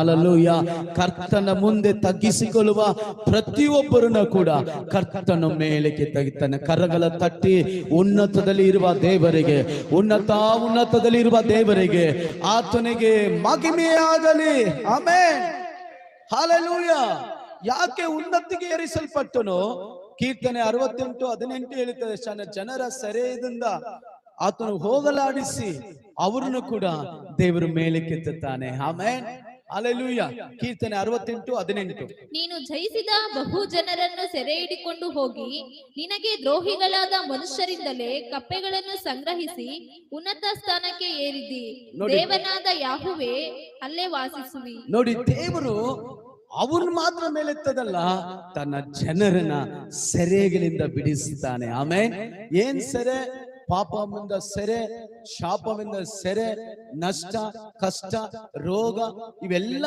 Hallelujah. ಕರ್ತನ ಮುಂದೆ ತಗ್ಗಿಸಿಕೊಳ್ಳುವ ಪ್ರತಿಯೊಬ್ಬರನ್ನ ಕೂಡ ಕರ್ತನ ಮೇಲಕ್ಕೆ ತನ್ನ ಕರಗಳ ತಟ್ಟಿ ಉನ್ನತದಲ್ಲಿ ಇರುವ ದೇವರಿಗೆ, ಉನ್ನತದಲ್ಲಿ ಇರುವ ದೇವರಿಗೆ, ಆತನಿಗೆ ಮಹಿಮೆಯಾಗಲಿ. ಆಮೆನ್. ಹಲ್ಲೆಲೂಯಾ. ಯಾಕೆ ಉನ್ನತಿಗೆ ಏರಿಸಲ್ಪಟ್ಟನು? ಕೀರ್ತನೆ 68:18 ಹೇಳುತ್ತದೆ, ಜನರ ಸೆರೆಯಿಂದ ಆತನು ಹೋಗಲಾಡಿಸಿ ಅವರನ್ನು ಕೂಡ ದೇವರು ಮೇಲಕ್ಕೆತ್ತಾನೆ. ಆಮೆನ್. ಹಲ್ಲೆಲೂಯಾ. ಕೀರ್ತನೆ 68:18. ನೀನು ಜಯಿಸಿದ ಬಹು ಜನರನ್ನು ಸೆರೆ ಹಿಡಿಕೊಂಡು ಹೋಗಿ ನಿನಗೆ ದ್ರೋಹಿಗಳಾದ ಮನುಷ್ಯರಿಂದಲೇ ಕಪ್ಪೆಗಳನ್ನು ಸಂಗ್ರಹಿಸಿ ಉನ್ನತ ಸ್ಥಾನಕ್ಕೆ ಏರಿದಿ. ದೇವನಾದ ಯಾಹುವೇ, ಅಲ್ಲೇ ವಾಸಿಸುವಿ. ನೋಡಿ, ದೇವರು ಅವನು ಮಾತ್ರ ಮೇಲೆತ್ತದಲ್ಲ, ತನ್ನ ಜನರನ್ನ ಸೆರೆಗಳಿಂದ ಬಿಡಿಸುತ್ತಾನೆ. ಆಮೆನ್. ಏನ್ ಸೆರೆ? ಪಾಪವಿಂದ ಸೆರೆ, ಶಾಪವಿಂದ ಸೆರೆ, ನಷ್ಟ, ಕಷ್ಟ, ರೋಗ, ಇವೆಲ್ಲ